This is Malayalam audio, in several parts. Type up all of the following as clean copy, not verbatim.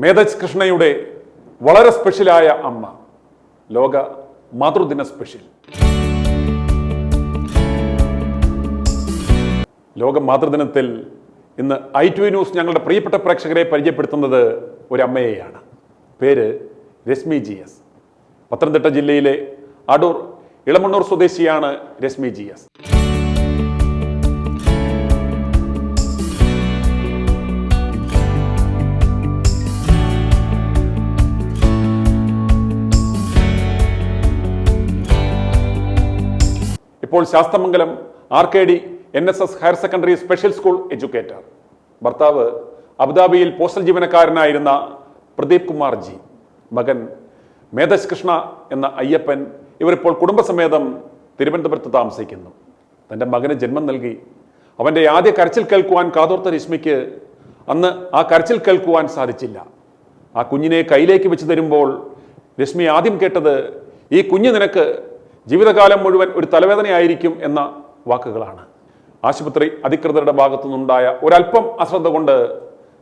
മേധജ് കൃഷ്ണയുടെ വളരെ സ്പെഷ്യലായ അമ്മ, ലോക മാതൃദിന സ്പെഷ്യൽ. ലോക മാതൃദിനത്തിൽ ഇന്ന് i2v ന്യൂസ് ഞങ്ങളുടെ പ്രിയപ്പെട്ട പ്രേക്ഷകരെ പരിചയപ്പെടുത്തുന്നത് ഒരു അമ്മയെയാണ്. പേര് രശ്മി GS. പത്തനംതിട്ട ജില്ലയിലെ അടൂർ ഇളമണ്ണൂർ സ്വദേശിയാണ് രശ്മി GS. ഇപ്പോൾ Sasthamangalam RKD NSS higher secondary special school educator. ഭർത്താവ് അബുദാബിയിൽ പോസ്റ്റൽ ജീവനക്കാരനായിരുന്ന പ്രദീപ് കുമാർ ജി. മകൻ മേധജ് കൃഷ്ണ എന്ന അയ്യപ്പൻ. ഇവരിപ്പോൾ കുടുംബസമേതം തിരുവനന്തപുരത്ത് താമസിക്കുന്നു. തൻ്റെ മകന് ജന്മം നൽകി അവൻ്റെ ആദ്യ കരച്ചിൽ കേൾക്കുവാൻ കാതോർത്ത രശ്മിക്ക് അന്ന് ആ കരച്ചിൽ കേൾക്കുവാൻ സാധിച്ചില്ല. ആ കുഞ്ഞിനെ കയ്യിലേക്ക് വെച്ച് തരുമ്പോൾ രശ്മി ആദ്യം കേട്ടത്, ഈ കുഞ്ഞ് നിനക്ക് ജീവിതകാലം മുഴുവൻ ഒരു തലവേദനയായിരിക്കും എന്ന വാക്കുകളാണ്. ആശുപത്രി അധികൃതരുടെ ഭാഗത്തു നിന്നുണ്ടായ ഒരല്പം അശ്രദ്ധ കൊണ്ട്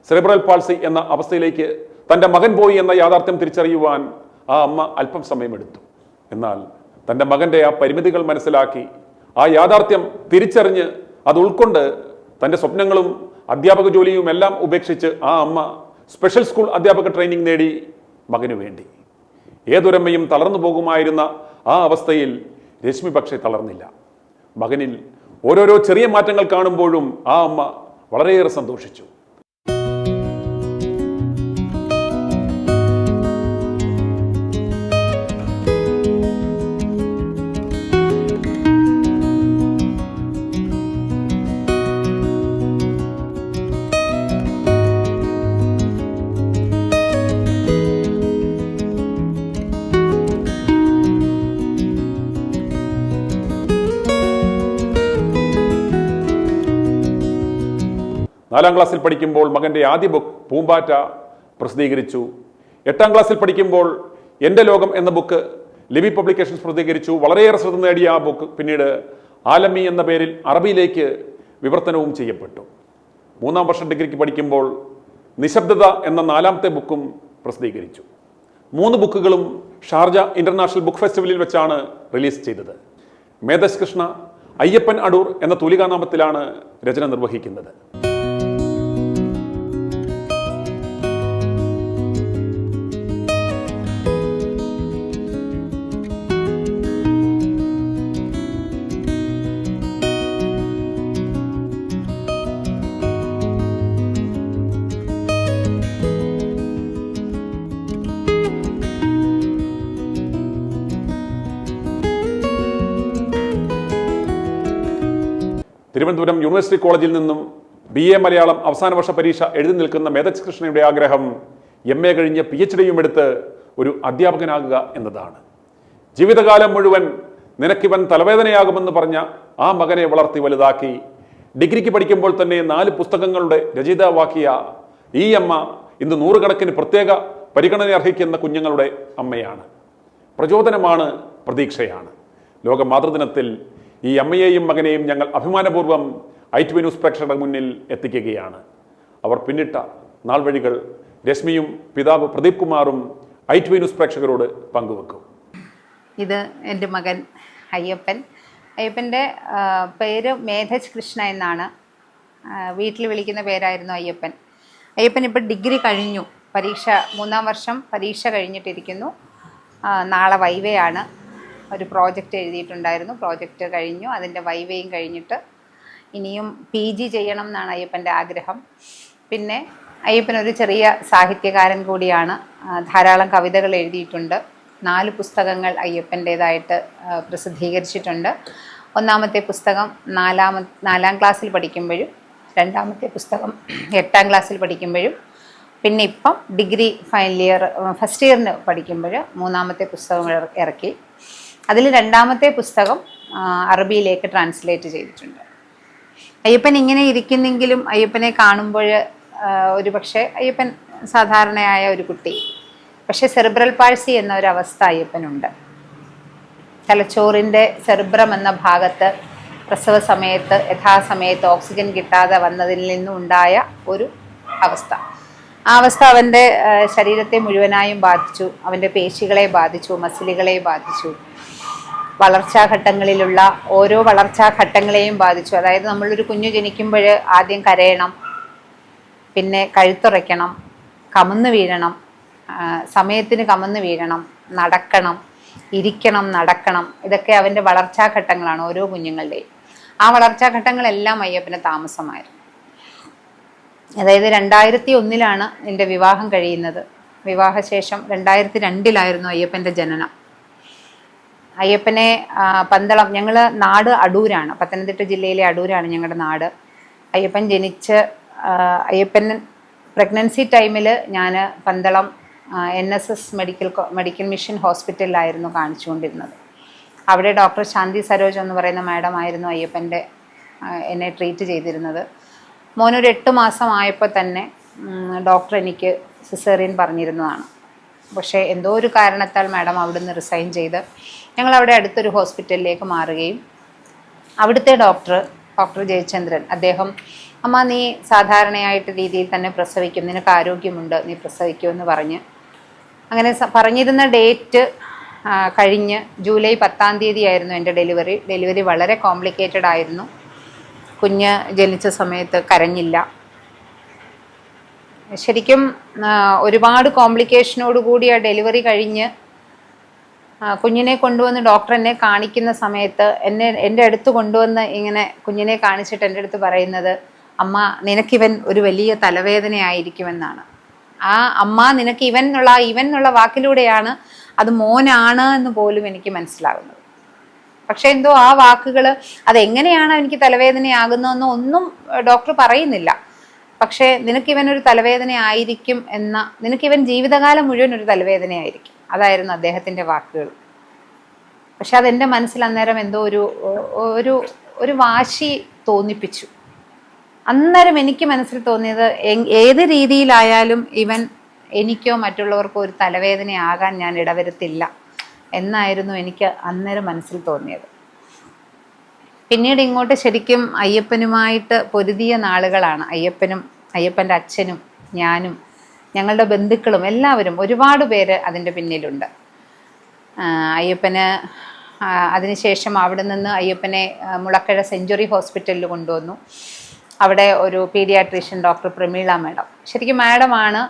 സെറിബ്രൽ പാൾസി എന്ന അവസ്ഥയിലേക്ക് തൻ്റെ മകൻ പോയി എന്ന യാഥാർത്ഥ്യം തിരിച്ചറിയുവാൻ ആ അമ്മ അല്പം സമയമെടുത്തു. എന്നാൽ തൻ്റെ മകൻ്റെ ആ പരിമിതികൾ മനസ്സിലാക്കി ആ യാഥാർത്ഥ്യം തിരിച്ചറിഞ്ഞ് അത് ഉൾക്കൊണ്ട് തൻ്റെ സ്വപ്നങ്ങളും അധ്യാപക ജോലിയും എല്ലാം ഉപേക്ഷിച്ച് ആ അമ്മ സ്പെഷ്യൽ സ്കൂൾ അധ്യാപക ട്രെയിനിങ് നേടി മകനു വേണ്ടി. ഏതൊരമ്മയും തളർന്നു പോകുമായിരുന്ന ആ അവസ്ഥയിൽ രശ്മി പക്ഷേ തളർന്നില്ല. മകനിൽ ഓരോരോ ചെറിയ മാറ്റങ്ങൾ കാണുമ്പോഴും ആ അമ്മ വളരെയേറെ സന്തോഷിച്ചു. നാലാം ക്ലാസ്സിൽ പഠിക്കുമ്പോൾ മകൻ്റെ ആദ്യ ബുക്ക് പൂമ്പാറ്റ പ്രസിദ്ധീകരിച്ചു. 8ാം ക്ലാസ്സിൽ പഠിക്കുമ്പോൾ എൻ്റെ ലോകം എന്ന ബുക്ക് ലിബി പബ്ലിക്കേഷൻസ് പ്രസിദ്ധീകരിച്ചു. വളരെയേറെ ശ്രദ്ധ നേടിയ ആ ബുക്ക് പിന്നീട് ആലമി എന്ന പേരിൽ അറബിയിലേക്ക് വിവർത്തനവും ചെയ്യപ്പെട്ടു. 3ാം വർഷം ഡിഗ്രിക്ക് പഠിക്കുമ്പോൾ നിശബ്ദത എന്ന 4ാമത്തെ ബുക്കും പ്രസിദ്ധീകരിച്ചു. 3 ബുക്കുകളും ഷാർജ ഇന്റർനാഷണൽ ബുക്ക് ഫെസ്റ്റിവലിൽ വെച്ചാണ് റിലീസ് ചെയ്തത്. മേധജ് കൃഷ്ണ അയ്യപ്പൻ അടൂർ എന്ന തൂലികാനാമത്തിലാണ് രചന നിർവഹിക്കുന്നത്. തിരുവനന്തപുരം യൂണിവേഴ്സിറ്റി കോളേജിൽ നിന്നും BA മലയാളം അവസാന വർഷ പരീക്ഷ എഴുതി നിൽക്കുന്ന മേധജ് കൃഷ്ണയുടെ ആഗ്രഹം MA കഴിഞ്ഞ് PhDയും എടുത്ത് ഒരു അധ്യാപകനാകുക എന്നതാണ്. ജീവിതകാലം മുഴുവൻ നിനക്കിവൻ തലവേദനയാകുമെന്ന് പറഞ്ഞ ആ മകനെ വളർത്തി വലുതാക്കി ഡിഗ്രിക്ക് പഠിക്കുമ്പോൾ തന്നെ 4 പുസ്തകങ്ങളുടെ രചയിതാവാക്കിയ ഈ അമ്മ ഇന്ന് നൂറുകണക്കിന് പ്രത്യേക പരിഗണന അർഹിക്കുന്ന കുഞ്ഞുങ്ങളുടെ അമ്മയാണ്. പ്രചോദനമാണ്, പ്രതീക്ഷയാണ്. ലോക മാതൃദിനത്തിൽ ഈ അമ്മയെയും മകനെയും ഞങ്ങൾ അഭിമാനപൂർവ്വം i2v ന്യൂസ് പ്രേക്ഷകരുടെ മുന്നിൽ എത്തിക്കുകയാണ്. അവർ പിന്നിട്ട നാൾവഴികൾ രശ്മിയും പിതാവ് പ്രദീപ് കുമാറും i2v ന്യൂസ് പ്രേക്ഷകരോട് പങ്കുവെക്കും. ഇത് എൻ്റെ മകൻ അയ്യപ്പൻ. അയ്യപ്പൻ്റെ പേര് മേധജ് കൃഷ്ണ എന്നാണ്. വീട്ടിൽ വിളിക്കുന്ന പേരായിരുന്നു അയ്യപ്പൻ. അയ്യപ്പൻ ഇപ്പോൾ ഡിഗ്രി കഴിഞ്ഞു. 3ാം വർഷം പരീക്ഷ കഴിഞ്ഞിട്ടിരിക്കുന്നു. നാളെ വൈവയാണ്. ഒരു പ്രോജക്റ്റ് എഴുതിയിട്ടുണ്ടായിരുന്നു. പ്രോജക്റ്റ് കഴിഞ്ഞു. അതിൻ്റെ വൈവയും കഴിഞ്ഞിട്ട് ഇനിയും PG ചെയ്യണം എന്നാണ് അയ്യപ്പൻ്റെ ആഗ്രഹം. പിന്നെ അയ്യപ്പനൊരു ചെറിയ സാഹിത്യകാരൻ കൂടിയാണ്. ധാരാളം കവിതകൾ എഴുതിയിട്ടുണ്ട്. 4 പുസ്തകങ്ങൾ അയ്യപ്പൻ്റേതായിട്ട് പ്രസിദ്ധീകരിച്ചിട്ടുണ്ട്. 1ാമത്തെ പുസ്തകം 4ാം ക്ലാസ്സിൽ പഠിക്കുമ്പോഴും, 2ാമത്തെ പുസ്തകം 8ാം ക്ലാസ്സിൽ പഠിക്കുമ്പോഴും, പിന്നെ ഇപ്പം ഡിഗ്രി ഫസ്റ്റ് ഇയറിന് പഠിക്കുമ്പോൾ 3ാമത്തെ പുസ്തകം ഇറക്കി. അതിൽ 2ാമത്തെ പുസ്തകം അറബിയിലേക്ക് ട്രാൻസ്ലേറ്റ് ചെയ്തിട്ടുണ്ട്. അയ്യപ്പൻ ഇങ്ങനെ ഇരിക്കുന്നെങ്കിലും അയ്യപ്പനെ കാണുമ്പോൾ ഒരു പക്ഷേ അയ്യപ്പൻ സാധാരണയായ ഒരു കുട്ടി, പക്ഷേ സെറിബ്രൽ പാൾസി എന്ന ഒരു അവസ്ഥ അയ്യപ്പനുണ്ട്. തലച്ചോറിൻ്റെ സെറിബ്രം എന്ന ഭാഗത്ത് പ്രസവ സമയത്ത് യഥാസമയത്ത് ഓക്സിജൻ കിട്ടാതെ വന്നതിൽ നിന്നുണ്ടായ ഒരു അവസ്ഥ. ആ അവസ്ഥ അവൻ്റെ ശരീരത്തെ മുഴുവനായും ബാധിച്ചു. അവൻ്റെ പേശികളെ ബാധിച്ചു, മസിലുകളെ ബാധിച്ചു. വളർച്ചാഘട്ടങ്ങളിലുള്ള ഓരോ വളർച്ചാഘട്ടങ്ങളെയും ബാധിച്ചു. അതായത് നമ്മളൊരു കുഞ്ഞു ജനിക്കുമ്പോൾ ആദ്യം കരയണം, പിന്നെ കഴുത്തുറയ്ക്കണം, കമന്ന് വീഴണം, സമയത്തിന് കമന്ന് വീഴണം, നടക്കണം, ഇരിക്കണം, നടക്കണം. ഇതൊക്കെ അവൻ്റെ വളർച്ചാഘട്ടങ്ങളാണ് ഓരോ കുഞ്ഞുങ്ങളുടെയും. ആ വളർച്ചാഘട്ടങ്ങളെല്ലാം അയ്യപ്പന് താമസമായിരുന്നു. അതായത് 2001 എൻ്റെ വിവാഹം കഴിയുന്നത്. വിവാഹശേഷം 2002 അയ്യപ്പൻ്റെ ജനനം. അയ്യപ്പനെ പന്തളം, ഞങ്ങൾ നാട് അടൂരാണ്, പത്തനംതിട്ട ജില്ലയിലെ അടൂരാണ് ഞങ്ങളുടെ നാട്. അയ്യപ്പൻ ജനിച്ച് അയ്യപ്പൻ പ്രഗ്നൻസി ടൈമിൽ ഞാൻ പന്തളം NSS മെഡിക്കൽ മിഷൻ ഹോസ്പിറ്റലിലായിരുന്നു കാണിച്ചുകൊണ്ടിരുന്നത്. അവിടെ ഡോക്ടർ ശാന്തി സരോജ് എന്ന് പറയുന്ന മാഡം ആയിരുന്നു എന്നെ ട്രീറ്റ് ചെയ്തിരുന്നത്. മോനൊരു 8 മാസം ആയപ്പോൾ തന്നെ ഡോക്ടർ എനിക്ക് സിസേറിയൻ പറഞ്ഞിരുന്നതാണ്. പക്ഷേ എന്തോ ഒരു കാരണത്താൽ മാഡം അവിടുന്ന് റിസൈൻ ചെയ്ത് ഞങ്ങളവിടെ അടുത്തൊരു ഹോസ്പിറ്റലിലേക്ക് മാറുകയും അവിടുത്തെ ഡോക്ടർ ജയചന്ദ്രൻ, അദ്ദേഹം അമ്മ നീ സാധാരണയായിട്ട് രീതിയിൽ തന്നെ പ്രസവിക്കും, നിനക്ക് ആരോഗ്യമുണ്ട്, നീ പ്രസവിക്കുമെന്ന് പറഞ്ഞ് അങ്ങനെ പറഞ്ഞിരുന്ന ഡേറ്റ് കഴിഞ്ഞ് ജൂലൈ 10 ആയിരുന്നു എൻ്റെ ഡെലിവറി വളരെ കോംപ്ലിക്കേറ്റഡ് ആയിരുന്നു. കുഞ്ഞ് ജനിച്ച സമയത്ത് കരഞ്ഞില്ല. ശരിക്കും ഒരുപാട് കോംപ്ലിക്കേഷനോടുകൂടി ആ ഡെലിവറി കഴിഞ്ഞ് കുഞ്ഞിനെ കൊണ്ടുവന്ന് ഡോക്ടർ എന്നെ കാണിക്കുന്ന സമയത്ത് എൻ്റെ അടുത്ത് കൊണ്ടുവന്ന് ഇങ്ങനെ കുഞ്ഞിനെ കാണിച്ചിട്ട് എൻ്റെ അടുത്ത് പറയുന്നത്, അമ്മ നിനക്കിവൻ ഒരു വലിയ തലവേദനയായിരിക്കുമെന്നാണ്. ആ അമ്മ നിനക്ക് ഇവൻ എന്നുള്ള വാക്കിലൂടെയാണ് അത് മോനാണ് എന്ന് പോലും എനിക്ക് മനസ്സിലാകുന്നത്. പക്ഷെ എന്തോ ആ വാക്കുകൾ അതെങ്ങനെയാണ് എനിക്ക് തലവേദനയാകുന്നതെന്ന് ഒന്നും ഡോക്ടർ പറയുന്നില്ല. പക്ഷേ നിനക്കിവൻ ഒരു തലവേദനയായിരിക്കും നിനക്കിവൻ ജീവിതകാലം മുഴുവൻ ഒരു തലവേദനയായിരിക്കും, അതായിരുന്നു അദ്ദേഹത്തിൻ്റെ വാക്കുകൾ. പക്ഷെ അതെൻ്റെ മനസ്സിൽ അന്നേരം എന്തോ ഒരു വാശി തോന്നിപ്പിച്ചു. അന്നേരം എനിക്ക് മനസ്സിൽ തോന്നിയത് ഏത് രീതിയിലായാലും ഇവൻ എനിക്കോ മറ്റുള്ളവർക്കോ ഒരു തലവേദനയാകാൻ ഞാൻ ഇടവരുത്തില്ല എന്നായിരുന്നു എനിക്ക് അന്നേരം മനസ്സിൽ തോന്നിയത്. പിന്നീട് ഇങ്ങോട്ട് ശരിക്കും അയ്യപ്പനുമായിട്ട് പൊരുതിയ നാളുകളാണ്. അയ്യപ്പൻ്റെ അച്ഛനും ഞാനും ഞങ്ങളുടെ ബന്ധുക്കളും എല്ലാവരും ഒരുപാട് പേര് അതിൻ്റെ പിന്നിലുണ്ട്. അയ്യപ്പന് അതിനുശേഷം അവിടെ നിന്ന് അയ്യപ്പനെ മുളക്കഴ സെഞ്ച്വറി ഹോസ്പിറ്റലിൽ കൊണ്ടുവന്നു. അവിടെ ഒരു പീഡിയാട്രീഷ്യൻ ഡോക്ടർ പ്രമീള മാഡം, ശരിക്കും മാഡമാണ്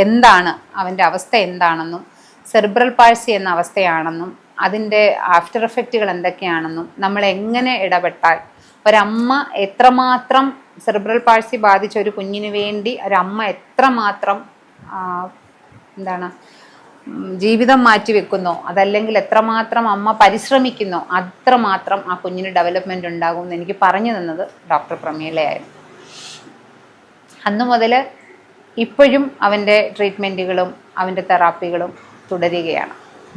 എന്താണ് അവൻ്റെ അവസ്ഥ എന്താണെന്നും സെറിബ്രൽ പാൾസി എന്ന അവസ്ഥയാണെന്നും അതിൻ്റെ ആഫ്റ്റർ എഫക്റ്റുകൾ എന്തൊക്കെയാണെന്നും നമ്മൾ എങ്ങനെ ഇടപെട്ടാൽ ഒരമ്മ എത്രമാത്രം സെറിബ്രൽ പാൾസി ബാധിച്ച ഒരു കുഞ്ഞിന് വേണ്ടി ഒരമ്മ എത്രമാത്രം ജീവിതം മാറ്റിവെക്കുന്നോ, അതല്ലെങ്കിൽ എത്രമാത്രം അമ്മ പരിശ്രമിക്കുന്നോ അത്രമാത്രം ആ കുഞ്ഞിന് ഡെവലപ്മെൻറ്റ് ഉണ്ടാകും എന്ന് എനിക്ക് പറഞ്ഞു തന്നത് ഡോക്ടർ പ്രമീളയായിരുന്നു. അന്നു മുതൽ ഇപ്പോഴും അവൻ്റെ ട്രീറ്റ്മെൻറ്റുകളും അവൻ്റെ തെറാപ്പികളും തുടരുകയാണ്.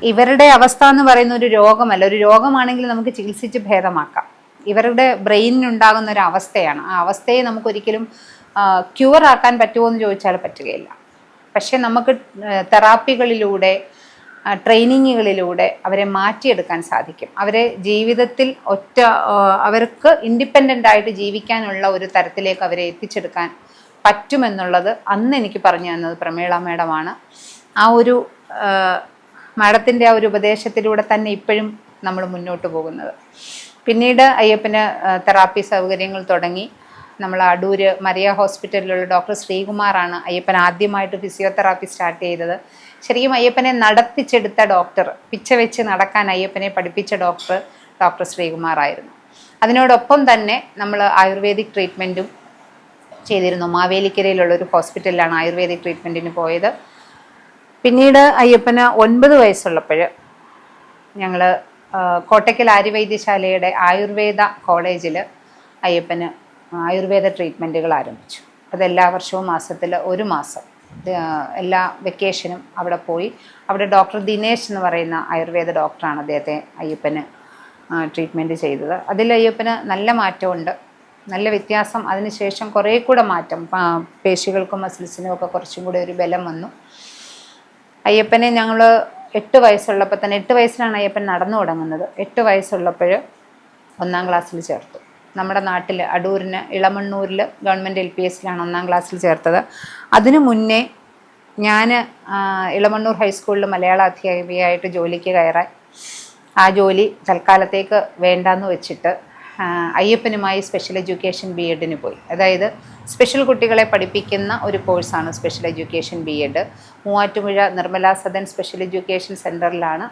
ഇവരുടെ അവസ്ഥ എന്ന് പറയുന്ന ഒരു രോഗമല്ല. ഒരു രോഗമാണെങ്കിൽ നമുക്ക് ചികിത്സിച്ച് ഭേദമാക്കാം. ഇവരുടെ ബ്രെയിനിനുണ്ടാകുന്ന ഒരു അവസ്ഥയാണ്. ആ അവസ്ഥയെ നമുക്കൊരിക്കലും ക്യൂർ ആക്കാൻ പറ്റുമോ എന്ന് ചോദിച്ചാൽ പറ്റുകയില്ല. പക്ഷെ നമുക്ക് തെറാപ്പികളിലൂടെ ട്രെയിനിങ്ങുകളിലൂടെ അവരെ മാറ്റിയെടുക്കാൻ സാധിക്കും. അവരെ ജീവിതത്തിൽ അവർക്ക് ഇൻഡിപെൻഡൻ്റ് ആയിട്ട് ജീവിക്കാനുള്ള ഒരു തരത്തിലേക്ക് അവരെ എത്തിച്ചെടുക്കാൻ പറ്റുമെന്നുള്ളത് അന്ന് എനിക്ക് പറഞ്ഞു തന്നത് പ്രമീള മാഡമാണ്. ആ ഒരു മാഡത്തിൻ്റെ ആ ഒരു ഉപദേശത്തിലൂടെ തന്നെ ഇപ്പോഴും നമ്മൾ മുന്നോട്ട് പോകുന്നത്. പിന്നീട് അയ്യപ്പന് തെറാപ്പി സൗകര്യങ്ങൾ തുടങ്ങി. നമ്മൾ അടൂര് മരിയ ഹോസ്പിറ്റലിലുള്ള ഡോക്ടർ ശ്രീകുമാറാണ് അയ്യപ്പൻ ആദ്യമായിട്ട് ഫിസിയോതെറാപ്പി സ്റ്റാർട്ട് ചെയ്തത്. ശരിക്കും അയ്യപ്പനെ നടത്തിച്ചെടുത്ത ഡോക്ടർ, പിച്ച വെച്ച് നടക്കാൻ അയ്യപ്പനെ പഠിപ്പിച്ച ഡോക്ടർ ശ്രീകുമാറായിരുന്നു. അതിനോടൊപ്പം തന്നെ നമ്മൾ ആയുർവേദിക് ട്രീറ്റ്മെൻറ്റും ചെയ്തിരുന്നു. മാവേലിക്കരയിലുള്ള ഒരു ഹോസ്പിറ്റലിലാണ് ആയുർവേദിക് ട്രീറ്റ്മെൻറ്റിന് പോയത്. പിന്നീട് അയ്യപ്പന് 9 വയസ്സുള്ളപ്പോൾ ഞങ്ങൾ കോട്ടയ്ക്കൽ ആര്യവൈദ്യശാലയുടെ ആയുർവേദ കോളേജിൽ അയ്യപ്പന് ആയുർവേദ ട്രീറ്റ്മെൻറ്റുകൾ ആരംഭിച്ചു. അതെല്ലാ വർഷവും മാസത്തിൽ 1 മാസം എല്ലാ വെക്കേഷനും അവിടെ പോയി. അവിടെ ഡോക്ടർ ദിനേശ് എന്ന് പറയുന്ന ആയുർവേദ ഡോക്ടറാണ് അയ്യപ്പന് ട്രീറ്റ്മെൻറ്റ് ചെയ്തത്. അതിൽ അയ്യപ്പന് നല്ല മാറ്റമുണ്ട്, നല്ല വ്യത്യാസം. അതിനുശേഷം കുറേ കൂടെ മാറ്റം, പേശികൾക്കും മസിൽസിനും ഒക്കെ കുറച്ചും കൂടെ ഒരു ബലം വന്നു. അയ്യപ്പനെ ഞങ്ങൾ 8 വയസ്സുള്ളപ്പോൾ തന്നെ, 8 വയസ്സിലാണ് അയ്യപ്പൻ നടന്നു തുടങ്ങുന്നത്. 8 വയസ്സുള്ളപ്പോൾ 1-ാം ക്ലാസ്സിൽ ചേർത്തു. നമ്മുടെ നാട്ടിൽ അടൂരിന് ഇളമണ്ണൂരിൽ ഗവൺമെൻറ് LPSലാണ് 1ാം ക്ലാസ്സിൽ ചേർത്തത്. അതിനു മുന്നേ ഞാൻ ഇളമണ്ണൂർ ഹൈസ്കൂളിൽ മലയാള അധ്യാപികയായിട്ട് ജോലിക്ക് കയറാൻ ആ ജോലി തൽക്കാലത്തേക്ക് വേണ്ടാന്ന് വെച്ചിട്ട് അയ്യപ്പനുമായി സ്പെഷ്യൽ എഡ്യൂക്കേഷൻ BEdന് പോയി. അതായത് സ്പെഷ്യൽ കുട്ടികളെ പഠിപ്പിക്കുന്ന ഒരു കോഴ്സാണ് special education BEd. Muvattupuzha Nirmala Sadan special education സെൻറ്ററിലാണ്